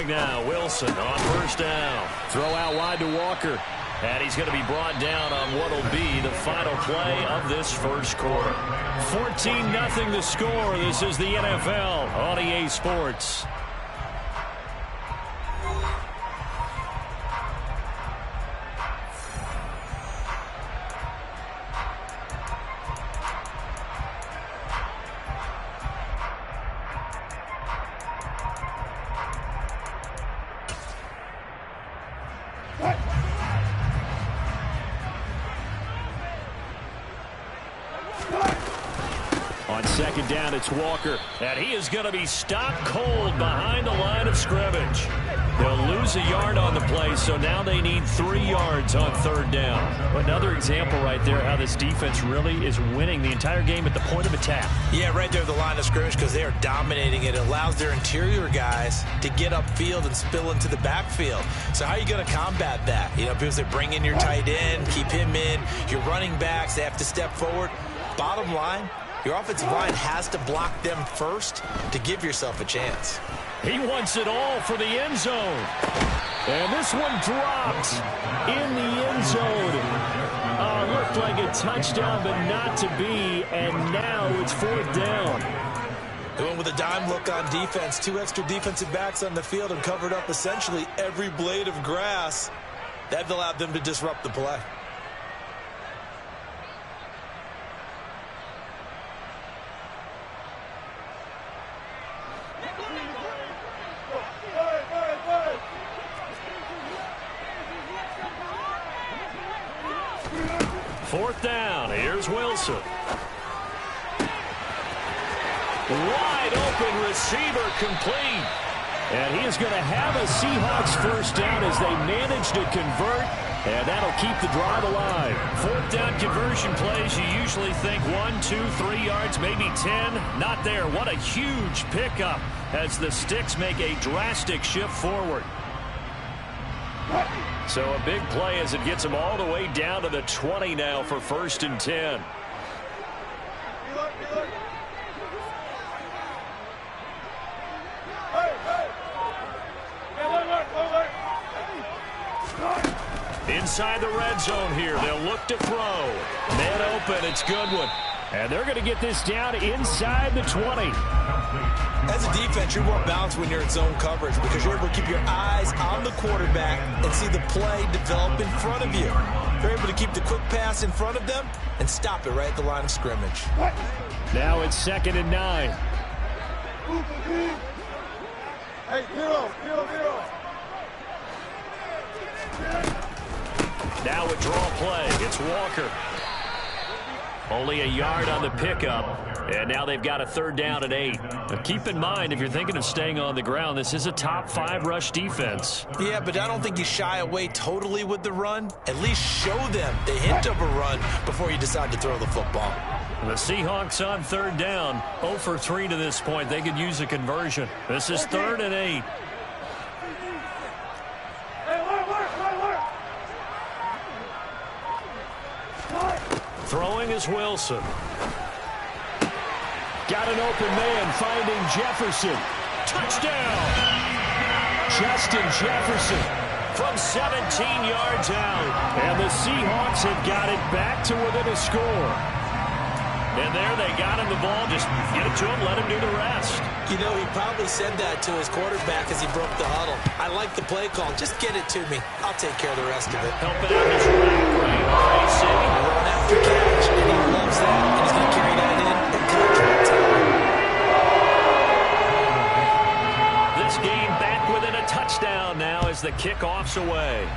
throwing now. Wilson on first down. Throw out wide to Walker. And he's going to be brought down on what will be the final play of this first quarter. 14-0 the score. This is the NFL on EA Sports. On second down, it's Walker, and he is going to be stopped cold behind the line of scrimmage. They'll lose a yard on the play, so now they need 3 yards on third down. Another example right there how this defense really is winning the entire game at the point of attack. Yeah, right there at the line of scrimmage because they are dominating it. It allows their interior guys to get upfield and spill into the backfield. So how are you going to combat that? You know, because they bring in your tight end, keep him in. Your running backs, they have to step forward. Bottom line, your offensive line has to block them first to give yourself a chance. He wants it all for the end zone. And this one dropped in the end zone. Looked like a touchdown, but not to be. And now it's fourth down. Going with a dime look on defense. 2 extra defensive backs on the field and covered up essentially every blade of grass. That allowed them to disrupt the play. Fourth down. Here's Wilson. Wide open receiver complete. And he is going to have a Seahawks first down as they manage to convert. And that'll keep the drive alive. Fourth down conversion plays, you usually think 1, 2, 3 yards, maybe 10. Not there. What a huge pickup as the Sticks make a drastic shift forward. So a big play as it gets them all the way down to the 20 now for first and 10. Inside the red zone here. They'll look to throw. Man open. It's Goodwin. And they're going to get this down inside the 20. As a defense, you're more balanced when you're in zone coverage because you're able to keep your eyes on the quarterback and see the play develop in front of you. You're able to keep the quick pass in front of them and stop it right at the line of scrimmage. Now it's 2nd and 9. Hey, zero. Now a draw play. It's Walker. Only a yard on the pickup. And now they've got a third down and 8. Now keep in mind, if you're thinking of staying on the ground, this is a top 5 rush defense. Yeah, but I don't think you shy away totally with the run. At least show them the hint of a run before you decide to throw the football. The Seahawks on third down. 0 for 3 to this point. They could use a conversion. This is 3rd and 8. Throwing is Wilson. Got an open man finding Jefferson. Touchdown! Justin Jefferson from 17 yards out. And the Seahawks have got it back to within a score. And there they got him the ball. Just get it to him, let him do the rest. You know, he probably said that to his quarterback as he broke the huddle. I like the play call. Just get it to me. I'll take care of the rest of it. Helping out his rack right facing. Run after catch. And he loves that. And he's going to carry that in contract time. This game back within a touchdown now as the kickoff's away.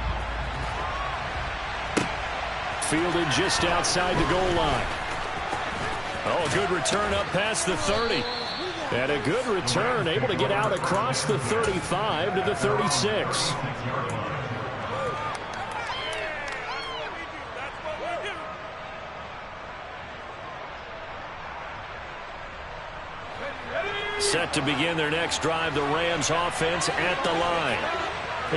Fielded just outside the goal line. Oh, a good return up past the 30. And a good return, able to get out across the 35 to the 36. Set to begin their next drive, the Rams offense at the line.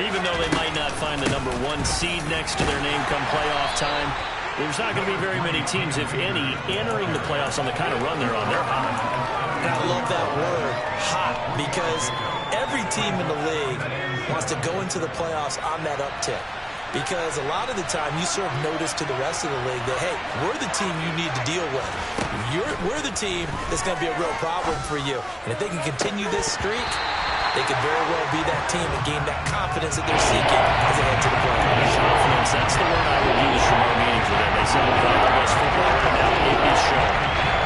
Even though they might not find the #1 seed next to their name come playoff time, There's not going to be very many teams, if any, entering the playoffs on the kind of run they're on. They're hot. And I love that word, hot, because every team in the league wants to go into the playoffs on that uptick. Because a lot of the time you serve notice to the rest of the league that, hey, we're the team you need to deal with. We're the team that's going to be a real problem for you. And if they can continue this streak, they could very well be that team and gain that confidence that they're seeking as they head to the playoffs. Confidence, that's the word I would use from our meetings with them. They said we've got the best football, and now it is shown.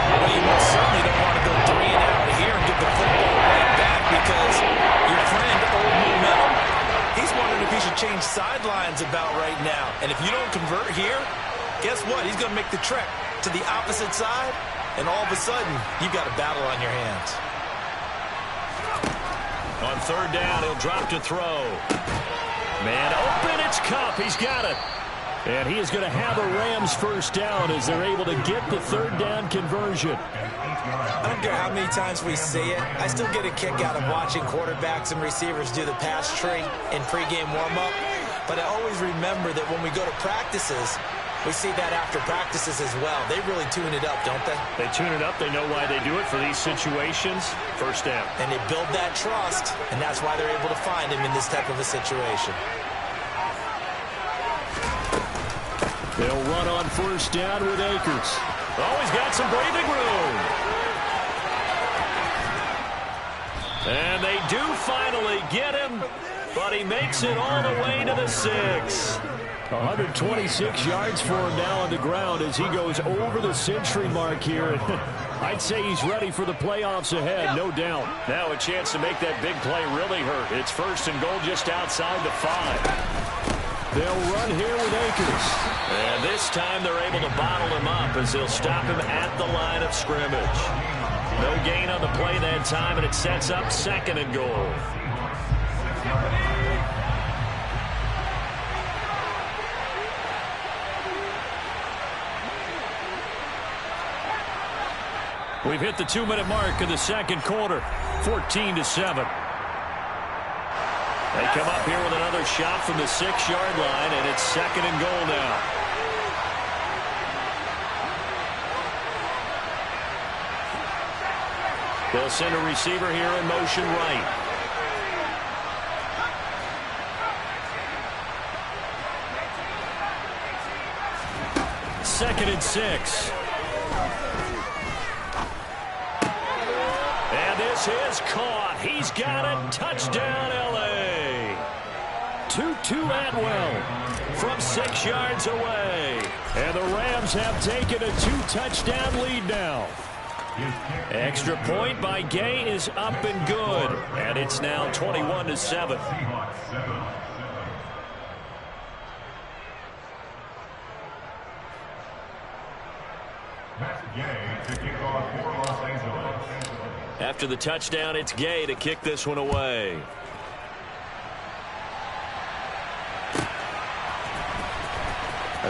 Well, you most certainly don't want to go 3 and out here and get the football right back because your friend, Old Momentum, he's wondering if he should change sidelines about right now. And if you don't convert here, guess what? He's going to make the trek to the opposite side, and all of a sudden, you've got a battle on your hands. On third down, he'll drop to throw. Man open, it's Kupp. He's got it. And he is going to have a Rams first down as they're able to get the third down conversion. I don't care how many times we see it. I still get a kick out of watching quarterbacks and receivers do the pass tree in pregame warm-up. But I always remember that when we go to practices, we see that after practices as well. They really tune it up, don't they? They tune it up. They know why they do it for these situations. First down. And they build that trust, and that's why they're able to find him in this type of a situation. They'll run on first down with Akers. Oh, he's got some breathing room. And they do finally get him, but he makes it all the way to the 6. 126 yards for him now on the ground as he goes over the century mark here. I'd say he's ready for the playoffs ahead, no doubt. Now a chance to make that big play really hurt. It's first and goal just outside the 5. They'll run here with Akers. And this time they're able to bottle him up as they'll stop him at the line of scrimmage. No gain on the play that time, and it sets up second and goal. We've hit the 2-minute mark of the second quarter, 14-7. They come up here with another shot from the 6-yard line, and it's second and goal now. They'll send a receiver here in motion right. Second and 6. And this is caught. He's got it. Touchdown, L.A. Tutu Atwell from 6 yards away. And the Rams have taken a 2-touchdown lead now. Extra point by Gay is up and good. And it's now 21-7. After the touchdown, it's Gay to kick this one away.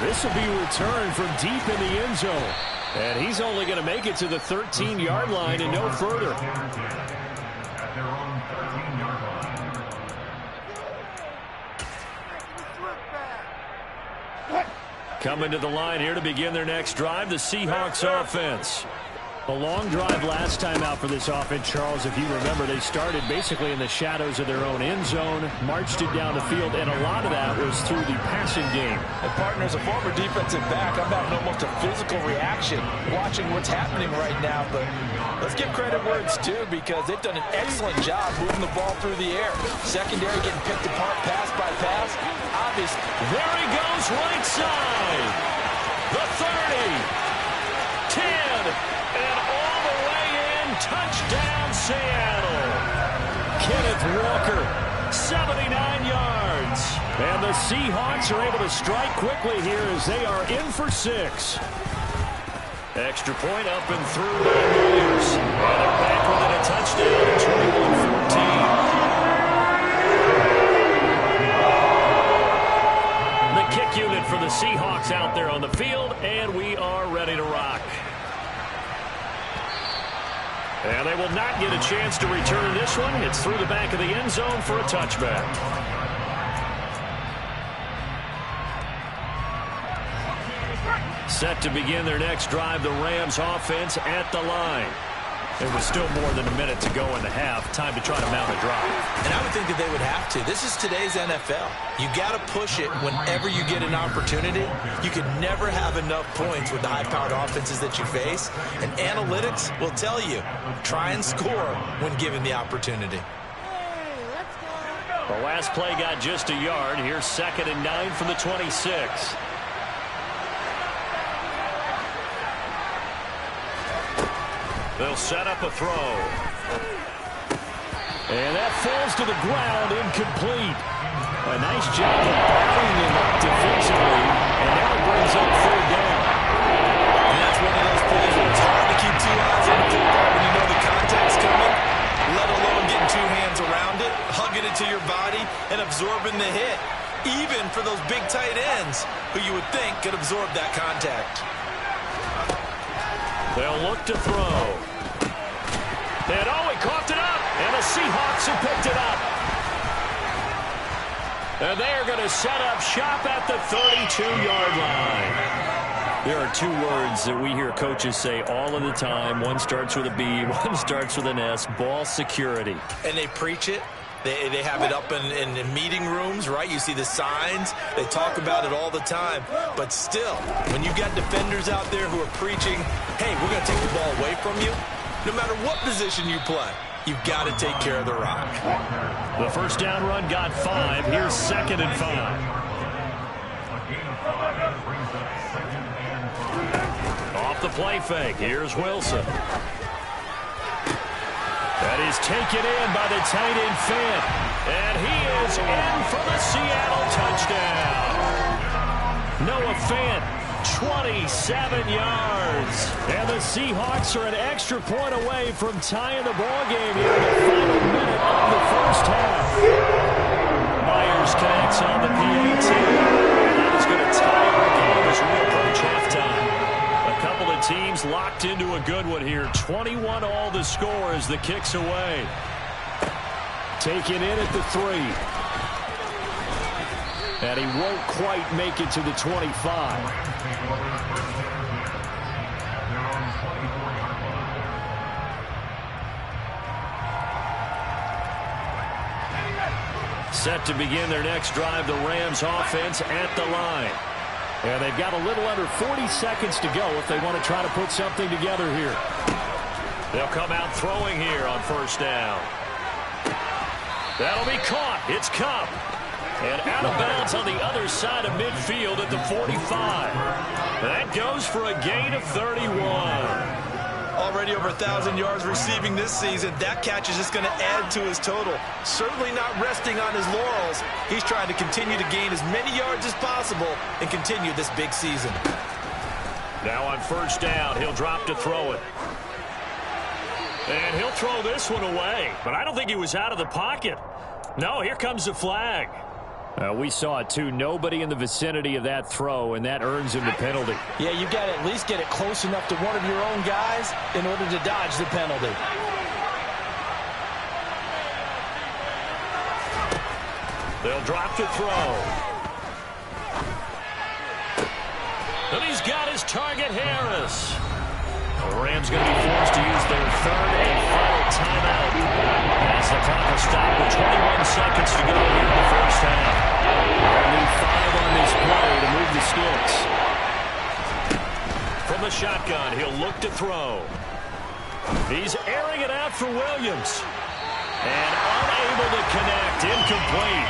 This will be returned from deep in the end zone. And he's only going to make it to the 13-yard line and no further. Coming to the line here to begin their next drive, the Seahawks offense. A long drive last time out for this offense, Charles. If you remember, they started basically in the shadows of their own end zone, marched it down the field, and a lot of that was through the passing game. And partner, as a former defensive back, I'm having almost a physical reaction watching what's happening right now. But let's give credit where it's due because they've done an excellent job moving the ball through the air. Secondary getting picked apart pass by pass. Obvious. There he goes, right side. The 30. 10. And all the way in, touchdown Seattle. Kenneth Walker, 79 yards. And the Seahawks are able to strike quickly here as they are in for 6. Extra point up and through by Williams. And they're back within a touchdown, 21-14. The kick unit for the Seahawks out there on the field, and we are ready to rock. And they will not get a chance to return this one. It's through the back of the end zone for a touchback. Set to begin their next drive, the Rams offense at the line. There was still more than a minute to go in the half. Time to try to mount a drive. And I would think that they would have to. This is today's NFL. You got to push it whenever you get an opportunity. You can never have enough points with the high-powered offenses that you face. And analytics will tell you, try and score when given the opportunity. The last play got just a yard. Here's 2nd and 9 from the 26. They'll set up a throw. And that falls to the ground, incomplete. A nice job of backing him up defensively, and now it brings up 3rd down. And that's one of those plays where it's hard to keep 2 eyes on the football when you know the contact's coming, let alone getting 2 hands around it, hugging it to your body, and absorbing the hit, even for those big tight ends who you would think could absorb that contact. They'll look to throw. And he coughed it up. And the Seahawks have picked it up. And they are going to set up shop at the 32-yard line. There are 2 words that we hear coaches say all of the time. One starts with a B, one starts with an S. Ball security. And they preach it. They have it up in meeting rooms, right? You see the signs. They talk about it all the time. But still, when you've got defenders out there who are preaching, hey, we're going to take the ball away from you, no matter what position you play, you've got to take care of the rock. The first down run got 5. Here's 2nd and 5. Off the play fake. Here's Wilson. That is taken in by the tight end Fant. And he is in for the Seattle touchdown. Noah Fant, 27 yards. And the Seahawks are an extra point away from tying the ball game here in the final minute of the first half. Myers connects on the PAT. And that is going to tie our game as we approach halftime. A couple of teams locked into a good one here. 21-all the score as the kick's away. Taken in at the 3. And he won't quite make it to the 25. Set to begin their next drive, the Rams offense at the line. And they've got a little under 40 seconds to go if they want to try to put something together here. They'll come out throwing here on first down. That'll be caught. It's Cup. And out of bounds on the other side of midfield at the 45. That goes for a gain of 31. Already over 1,000 yards receiving this season. That catch is just going to add to his total. Certainly not resting on his laurels. He's trying to continue to gain as many yards as possible and continue this big season. Now on first down, he'll drop to throw it. And he'll throw this one away. But I don't think he was out of the pocket. No, here comes the flag. We saw it, too. Nobody in the vicinity of that throw, and that earns him the penalty. Yeah, you got to at least get it close enough to one of your own guys in order to dodge the penalty. They'll drop to throw. And he's got his target, Harris. The Rams going to be forced to use their 3rd and final timeout as the clock will stop with 21 seconds to go here in the first half. They'll need 5 on this play to move the sticks. From the shotgun, he'll look to throw. He's airing it out for Williams. And unable to connect, incomplete.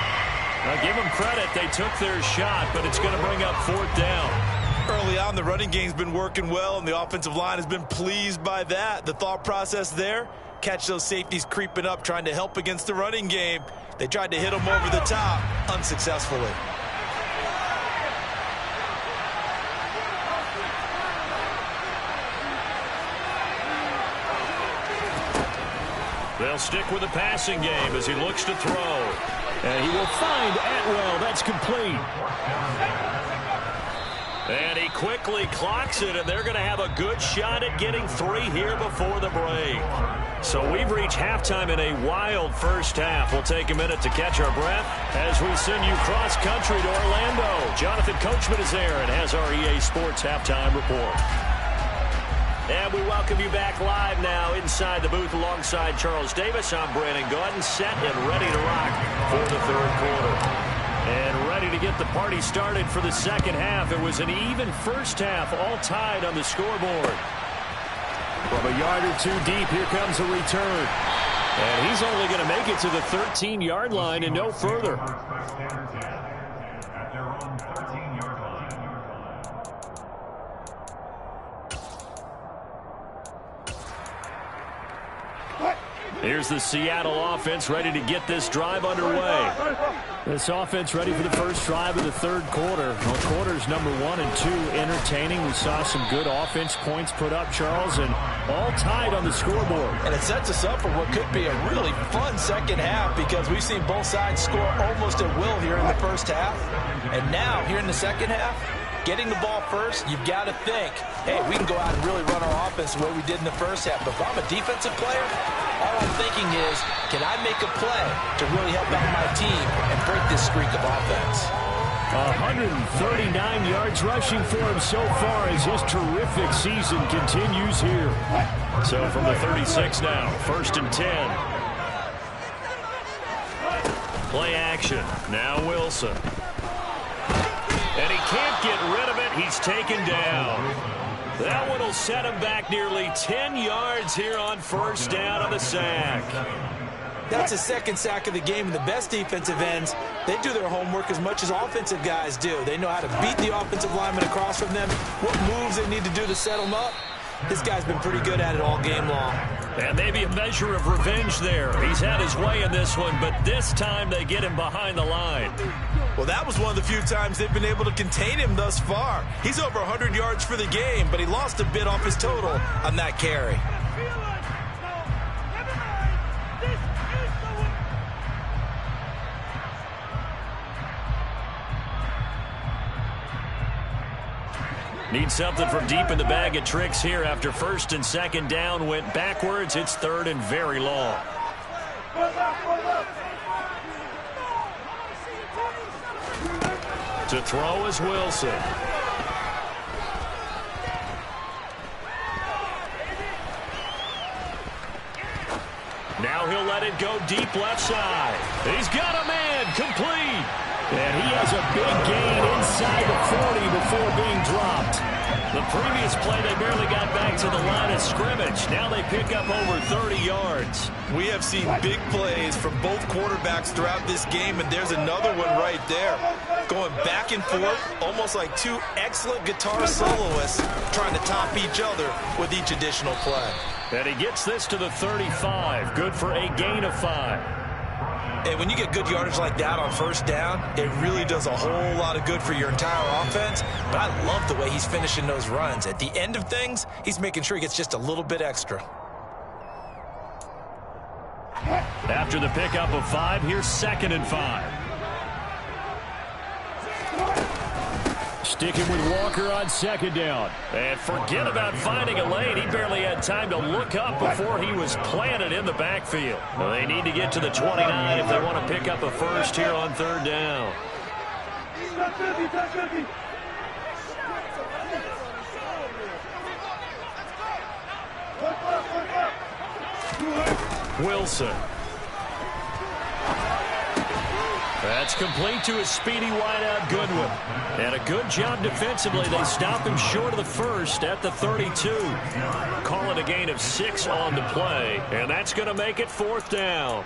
Now give them credit, they took their shot, but it's going to bring up 4th down. Early on, the running game's been working well, and the offensive line has been pleased by that. The thought process there, catch those safeties creeping up, trying to help against the running game. They tried to hit them over the top, unsuccessfully. They'll stick with the passing game as he looks to throw. And he will find Atwell. That's complete. And he quickly clocks it, and they're going to have a good shot at getting 3 here before the break. So we've reached halftime in a wild first half. We'll take a minute to catch our breath as we send you cross-country to Orlando. Jonathan Coachman is there and has our EA Sports halftime report. And we welcome you back live now inside the booth alongside Charles Davis. I'm Brandon Gaudin, set and ready to rock for the third quarter. And ready to get the party started for the second half. It was an even first half, all tied on the scoreboard. From a yard or 2 deep, here comes a return. And he's only going to make it to the 13-yard line and no further. Here's the Seattle offense ready to get this drive underway. This offense ready for the first drive of the third quarter. Well, quarters number 1 and 2 entertaining. We saw some good offense points put up, Charles, and all tied on the scoreboard. And it sets us up for what could be a really fun second half because we've seen both sides score almost at will here in the first half. And now, here in the second half, getting the ball first, you've got to think, hey, we can go out and really run our offense the way we did in the first half. But if I'm a defensive player, all I'm thinking is, can I make a play to really help out my team and break this streak of offense? 139 yards rushing for him so far as his terrific season continues here. So from the 36 now, 1st and 10. Play action. Now Wilson. And he can't get rid of it. He's taken down. That one will set him back nearly 10 yards here on first down on the sack. That's a second sack of the game. And the best defensive ends, they do their homework as much as offensive guys do. They know how to beat the offensive lineman across from them, what moves they need to do to set them up. This guy's been pretty good at it all game long. And maybe a measure of revenge there. He's had his way in this one, but this time they get him behind the line. Well, that was one of the few times they've been able to contain him thus far. He's over 100 yards for the game, but he lost a bit off his total on that carry. Need something from deep in the bag of tricks here after 1st and 2nd down went backwards. It's 3rd and very long. To throw is Wilson. Now he'll let it go deep left side. He's got a man, complete. And he has a big gain inside the 40 before being dropped. The previous play, they barely got back to the line of scrimmage. Now they pick up over 30 yards. We have seen big plays from both quarterbacks throughout this game, and there's another one right there. Going back and forth, almost like 2 excellent guitar soloists trying to top each other with each additional play. And he gets this to the 35. Good for a gain of 5. And when you get good yardage like that on first down, it really does a whole lot of good for your entire offense. But I love the way he's finishing those runs. At the end of things, he's making sure he gets just a little bit extra. After the pickup of 5, here's 2nd and 5. Sticking with Walker on 2nd down. And forget about finding a lane. He barely had time to look up before he was planted in the backfield. Well, they need to get to the 29 if they want to pick up a first here on 3rd down. Wilson. That's complete to his speedy wideout Goodwin. And a good job defensively. They stop him short of the first at the 32. Call it a gain of 6 on the play. And that's going to make it 4th down.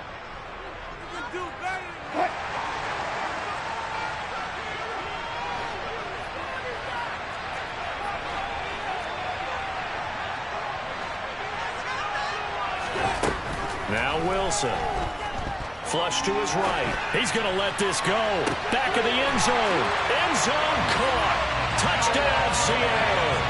Now Wilson. Flush to his right. He's going to let this go. Back of the end zone. End zone caught. Touchdown, Seattle.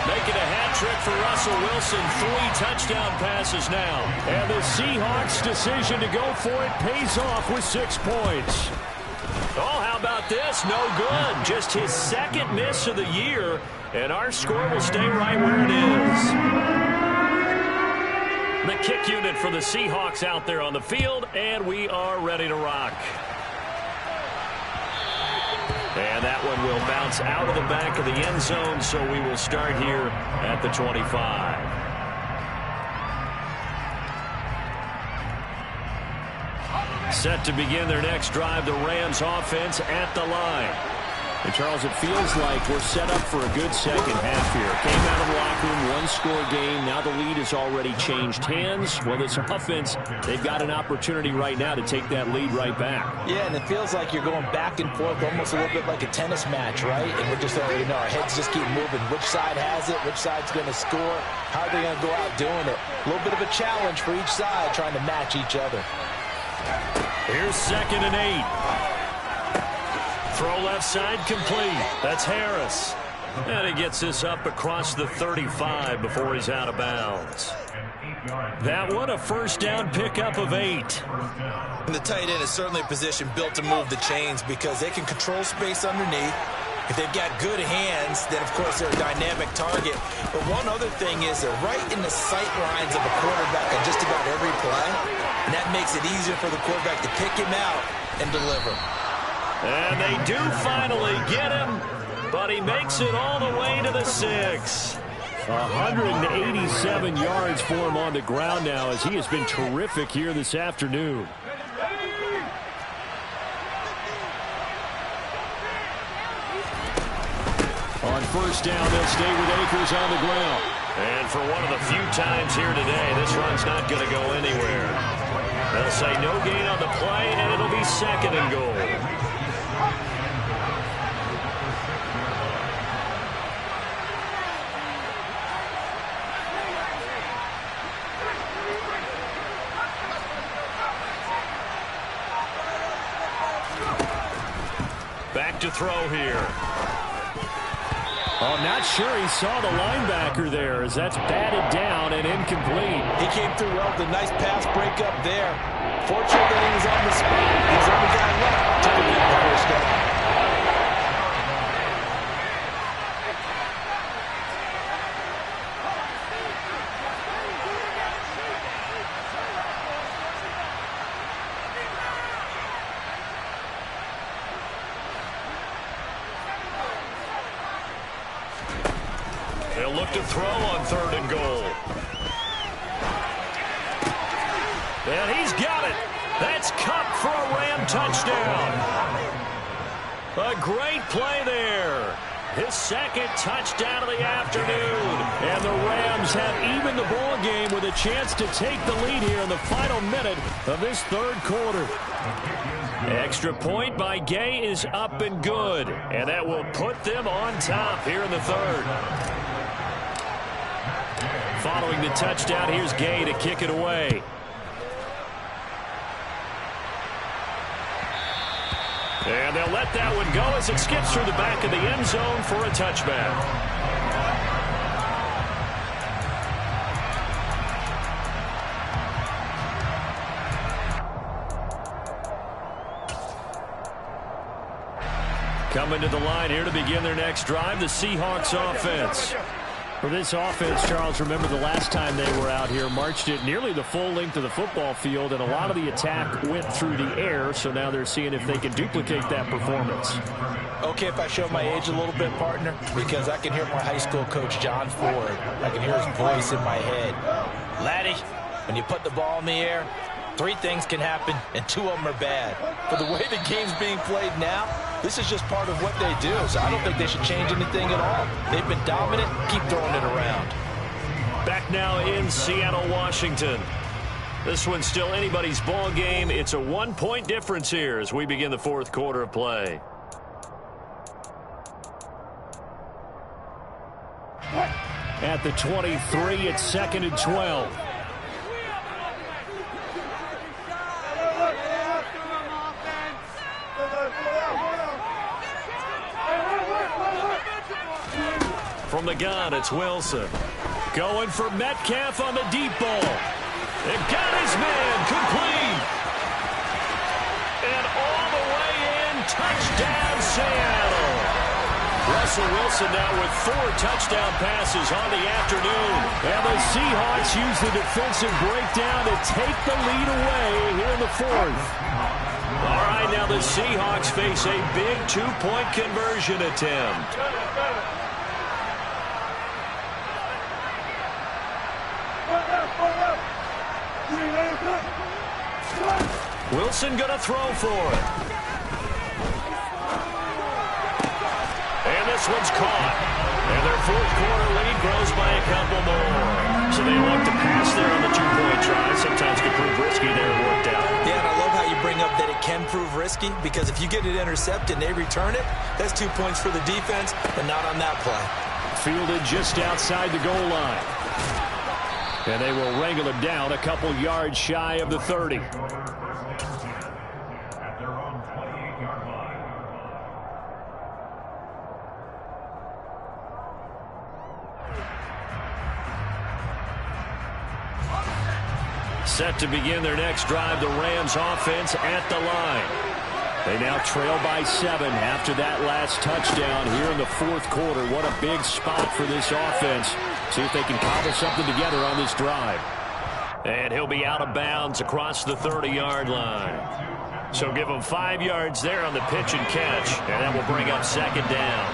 Making a hat trick for Russell Wilson. 3 touchdown passes now. And the Seahawks' decision to go for it pays off with 6 points. Oh, how about this. No good. Just his second miss of the year. And our score will stay right where it is. The kick unit for the Seahawks out there on the field. And we are ready to rock. And that one will bounce out of the back of the end zone. So we will start here at the 25. Set to begin their next drive, the Rams offense at the line. And Charles, it feels like we're set up for a good second half here. Came out of the locker room, one-score game. Now the lead has already changed hands. Well, this offense, they've got an opportunity right now to take that lead right back. Yeah, and it feels like you're going back and forth, almost a little bit like a tennis match, right? And we're just already know our heads just keep moving. Which side has it? Which side's going to score? How are they going to go out doing it? A little bit of a challenge for each side, trying to match each other. Here's 2nd and 8. Throw left side complete. That's Harris. And he gets this up across the 35 before he's out of bounds. That one a first down pickup of 8. And the tight end is certainly a position built to move the chains because they can control space underneath. If they've got good hands, then, of course, they're a dynamic target. But one other thing is they're right in the sight lines of a quarterback on just about every play. And that makes it easier for the quarterback to pick him out and deliver. And they do finally get him, but he makes it all the way to the 6. 187 yards for him on the ground now as he has been terrific here this afternoon. On first down, they'll stay with Akers on the ground. And for one of the few times here today, this run's not going to go anywhere. They'll say no gain on the play, and it'll be 2nd and goal. Back to throw here. Oh, not sure he saw the linebacker there as that's batted down and incomplete. He came through well with a nice pass breakup there. Fortunate that he was on the spot. He's the only guy left to prevent the first down. They'll look to throw on 3rd and goal. And he's got it. That's Cup for a Ram touchdown. A great play there. His 2nd touchdown of the afternoon. And the Rams have evened the ball game with a chance to take the lead here in the final minute of this 3rd quarter. Extra point by Gay is up and good. And that will put them on top here in the 3rd. Following the touchdown, here's Gay to kick it away. And they'll let that one go as it skips through the back of the end zone for a touchback. Coming to the line here to begin their next drive, the Seahawks offense. For this offense, Charles, remember the last time they were out here, marched it nearly the full length of the football field, and a lot of the attack went through the air, so now they're seeing if they can duplicate that performance. Okay, if I show my age a little bit, partner, because I can hear my high school coach, John Ford. I can hear his voice in my head. Laddie, when you put the ball in the air, 3 things can happen, and 2 of them are bad. But the way the game's being played now, this is just part of what they do, so I don't think they should change anything at all. They've been dominant. Keep throwing it around. Back now in Seattle, Washington. This one's still anybody's ball game. It's a 1-point difference here as we begin the 4th quarter of play. At the 23, it's 2nd and 12. From the gun, it's Wilson. Going for Metcalf on the deep ball. It got his man complete. And all the way in, touchdown Seattle. Russell Wilson now with 4 touchdown passes on the afternoon. And the Seahawks use the defensive breakdown to take the lead away here in the 4th. All right, now the Seahawks face a big 2-point conversion attempt. Wilson going to throw for it. And this one's caught. And their 4th quarter lead grows by a couple more. So they elect to pass there on the 2-point try. Sometimes could prove risky there. It worked out. Yeah, and I love how you bring up that it can prove risky, because if you get it intercepted and they return it, that's 2 points for the defense, but not on that play. Fielded just outside the goal line. And they will wrangle him down a couple yards shy of the 30. Set to begin their next drive, the Rams offense at the line. They now trail by 7 after that last touchdown here in the 4th quarter. What a big spot for this offense. See if they can cobble something together on this drive. And he'll be out of bounds across the 30-yard line. So give him 5 yards there on the pitch and catch, and that will bring up 2nd down.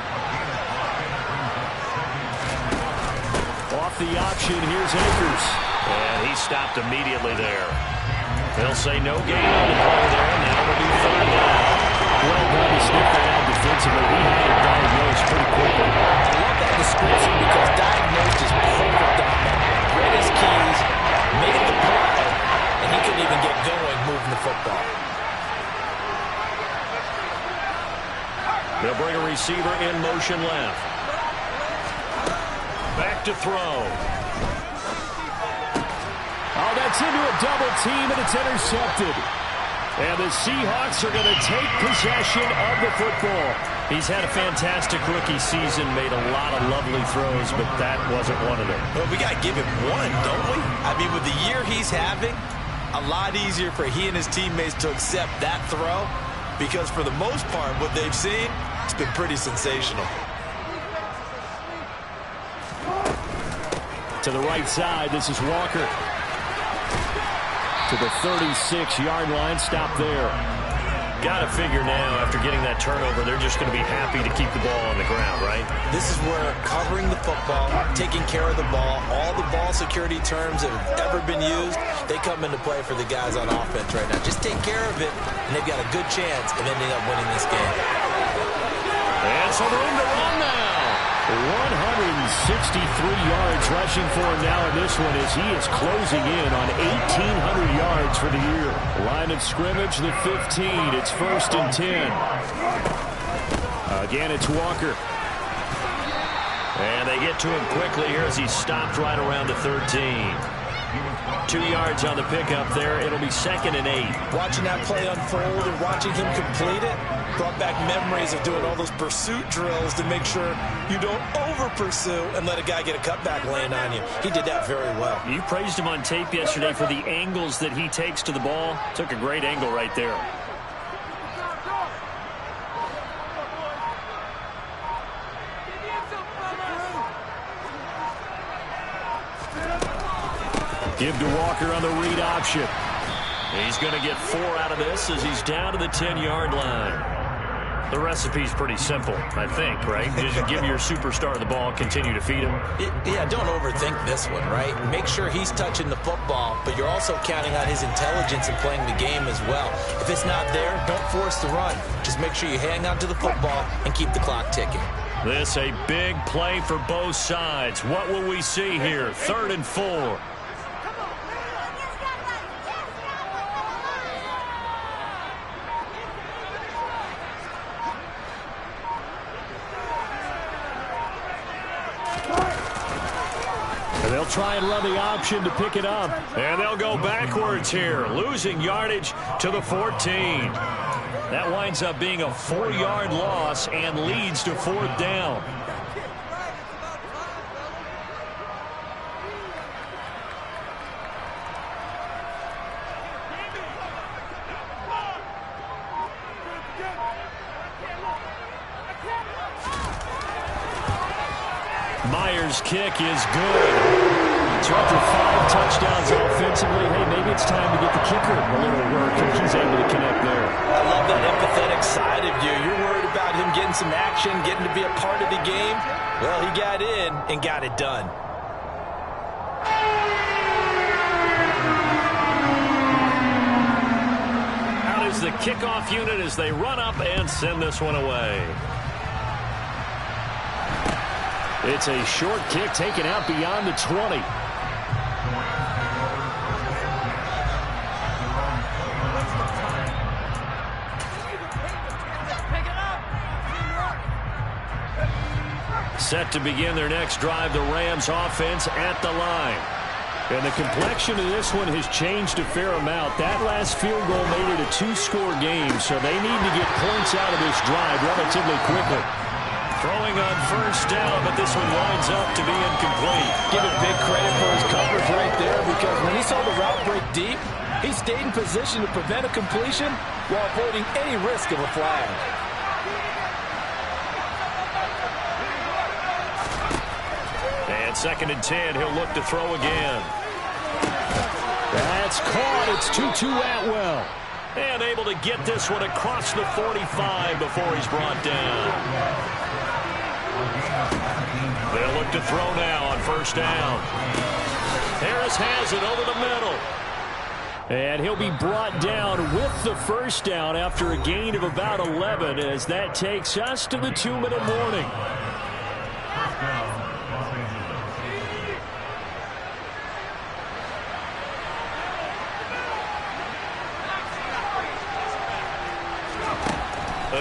Off the option, here's Akers. And he stopped immediately there. They'll say no gain on the play there. Now it'll be 3rd down. Well done to sniff that out defensively. He had it diagnosed pretty quickly. I love that description because diagnosed is perfect on that. Read his keys, made the play, and he couldn't even get going moving the football. They'll bring a receiver in motion left. Back to throw. Oh, that's into a double team, and it's intercepted. And the Seahawks are going to take possession of the football. He's had a fantastic rookie season, made a lot of lovely throws, but that wasn't one of them. Well, we got to give him one, don't we? I mean, with the year he's having, a lot easier for he and his teammates to accept that throw, because for the most part, what they've seen, it's been pretty sensational. To the right side, this is Walker. To the 36-yard line, stop there. Got to figure now, after getting that turnover, they're just going to be happy to keep the ball on the ground, right? This is where covering the football, taking care of the ball, all the ball security terms that have ever been used, they come into play for the guys on offense right now. Just take care of it, and they've got a good chance of ending up winning this game. And so room to run now. 163 yards rushing for him now in this one as he is closing in on 1,800 yards for the year. Line of scrimmage, the 15. It's 1st and 10. Again, it's Walker. And they get to him quickly here as he's stopped right around the 13. 2 yards on the pickup there. It'll be 2nd and 8. Watching that play unfold and watching him complete it brought back memories of doing all those pursuit drills to make sure you don't over-pursue and let a guy get a cutback lane on you. He did that very well. You praised him on tape yesterday for the angles that he takes to the ball. Took a great angle right there. Give to Walker on the read option. He's going to get 4 out of this as he's down to the 10-yard line. The recipe's pretty simple, I think, right? Just give your superstar the ball, continue to feed him. Yeah, don't overthink this one, right? Make sure he's touching the football, but you're also counting on his intelligence in playing the game as well. If it's not there, don't force the run. Just make sure you hang on to the football and keep the clock ticking. This a big play for both sides. What will we see here? 3rd and 4. And they'll try and run the option to pick it up. And they'll go backwards here, losing yardage to the 14. That winds up being a 4-yard loss and leads to 4th down. Corner's kick is good. So after 5 touchdowns offensively, hey, maybe it's time to get the kicker a little work, and he's able to connect there. I love that empathetic side of you. You're worried about him getting some action, getting to be a part of the game. Well, he got in and got it done. Out is the kickoff unit as they run up and send this one away. It's a short kick taken out beyond the 20. Set to begin their next drive, the Rams offense at the line. And the complexion of this one has changed a fair amount. That last field goal made it a 2-score game, so they need to get points out of this drive relatively quickly. Throwing on first down, but this one winds up to be incomplete. Give it big credit for his coverage right there, because when he saw the route break deep, he stayed in position to prevent a completion while avoiding any risk of a flag. And 2nd and 10, he'll look to throw again. That's caught. It's Tutu Atwell. And able to get this one across the 45 before he's brought down. They'll look to throw now on first down. Harris has it over the middle. And he'll be brought down with the first down after a gain of about 11, as that takes us to the 2-minute warning.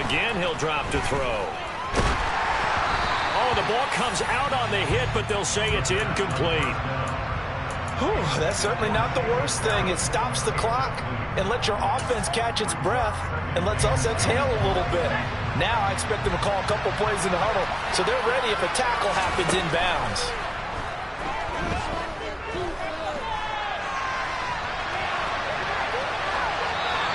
Again, he'll drop to throw. Oh, the ball comes out on the hit, but they'll say it's incomplete. Whew, that's certainly not the worst thing. It stops the clock and lets your offense catch its breath and lets us exhale a little bit. Now I expect them to call a couple plays in the huddle so they're ready if a tackle happens inbounds.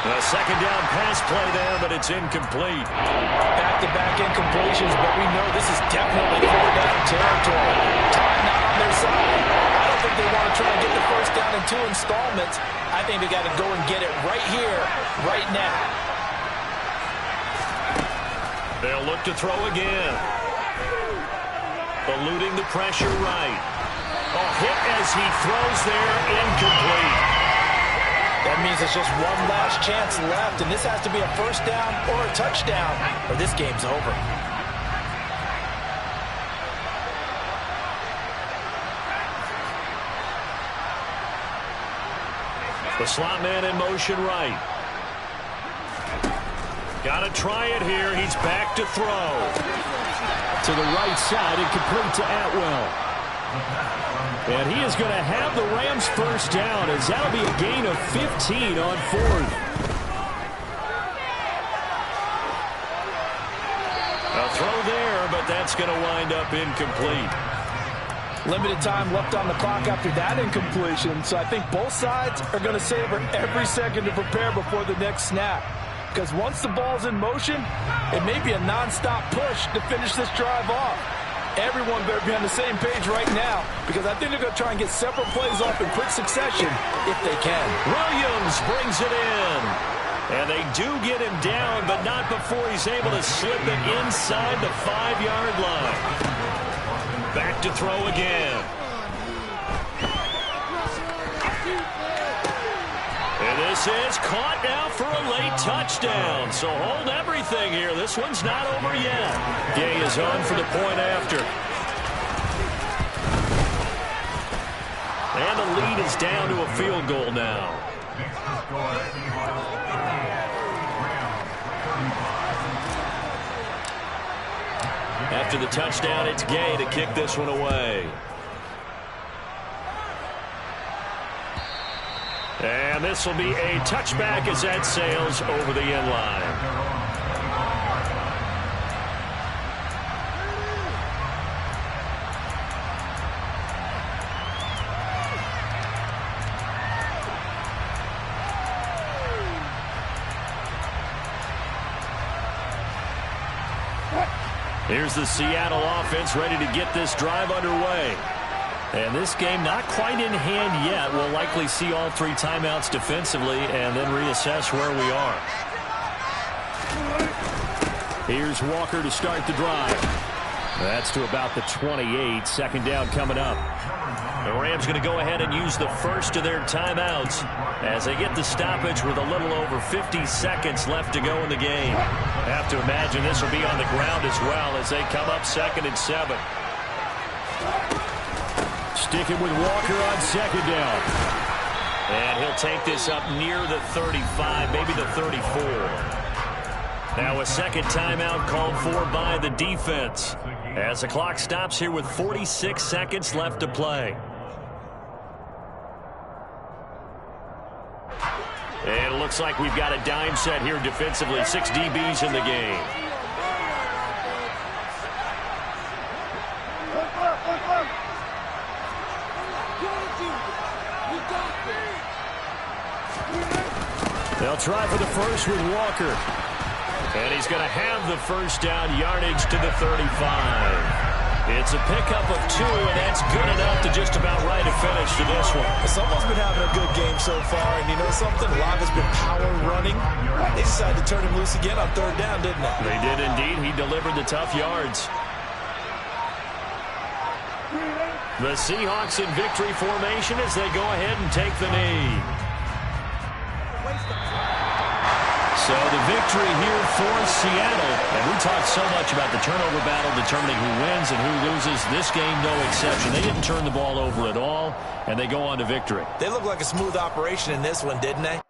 A 2nd down pass play there, but it's incomplete. Back-to-back incompletions, but we know this is definitely 4-down territory. Time not on their side. I don't think they want to try and get the first down in 2 installments. I think they got to go and get it right here, right now. They'll look to throw again. Eluding the pressure right. A hit as he throws there, incomplete. That means it's just one last chance left, and this has to be a first down or a touchdown, or this game's over. The slot man in motion right. Got to try it here. He's back to throw. To the right side and complete to Atwell. And he is going to have the Rams first down, as that'll be a gain of 15 on 4th. A throw there, but that's going to wind up incomplete. Limited time left on the clock after that incompletion, so I think both sides are going to savor every second to prepare before the next snap. Because once the ball's in motion, it may be a non-stop push to finish this drive off. Everyone better be on the same page right now, because I think they're going to try and get several plays off in quick succession if they can. Williams brings it in. And they do get him down, but not before he's able to slip it inside the 5-yard line. Back to throw again. And this is caught now for a late touchdown. So hold everything here. This one's not over yet. Gay is on for the point after. And the lead is down to a field goal now. After the touchdown, it's Gay to kick this one away. And this will be a touchback as that sails over the end line. Here's the Seattle offense ready to get this drive underway. And this game not quite in hand yet. We'll likely see all 3 timeouts defensively and then reassess where we are. Here's Walker to start the drive. That's to about the 28. Second down coming up. The Rams going to go ahead and use the first of their timeouts as they get the stoppage with a little over 50 seconds left to go in the game. Have to imagine this will be on the ground as well as they come up 2nd and 7. Sticking with Walker on 2nd down. And he'll take this up near the 35, maybe the 34. Now a second timeout called for by the defense as the clock stops here with 46 seconds left to play. And it looks like we've got a dime set here defensively. 6 DBs in the game. They'll try for the first with Walker. And he's going to have the first down, yardage to the 35. It's a pickup of 2, and that's good enough to just about right a finish to this one. Someone's been having a good game so far, and you know something? Love has been power running. They decided to turn him loose again on 3rd down, didn't they? They did indeed. He delivered the tough yards. The Seahawks in victory formation as they go ahead and take the knee. So the victory here for Seattle. And we talked so much about the turnover battle determining who wins and who loses. This game, no exception. They didn't turn the ball over at all, and they go on to victory. They look like a smooth operation in this one, didn't they?